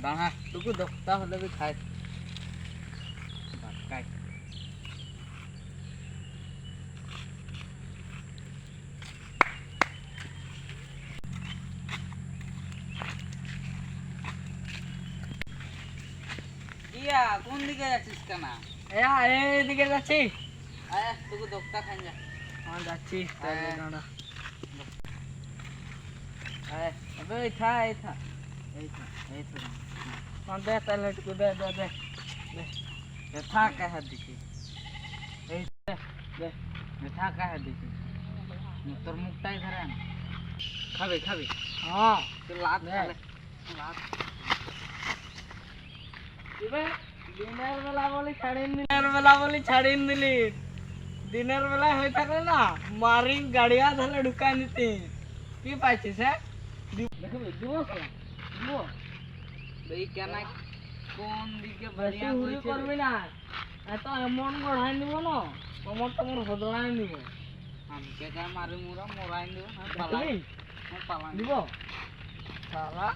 দাঁড়া টুকু দোক্তা হলে বি খাই বাকাই ইয়া কোন দিকে যাচ্ছিস কেন এইদিকে যাচ্ছি। আয় টুকু দোক্তা খাই যা যাচ্ছি দাঁড়া। আয় अबे এই থা দে তাহলে একটু দে था का है देखी था का है देखी তোর মুখটাই ধরে আন খাবে হ্যাঁ তো লাত খালে লাত দিনের বেলা বলি ছাড়িয়ে দিলি দিনের বেলায় হয়ে থাকলে না মারি গাড়িয়া ধরে ঢুকাই নিতি কি পাইছিস হ্যাঁ এই কেন কোন দিকে বেশি বাড়িয়া হুড়ি করবি না এত এমন গড়াই নিব না তোমার হদড়াই নিব हमके क्या मारे मुरा मोराई दो पाला দেখলি? पाला নিব সারা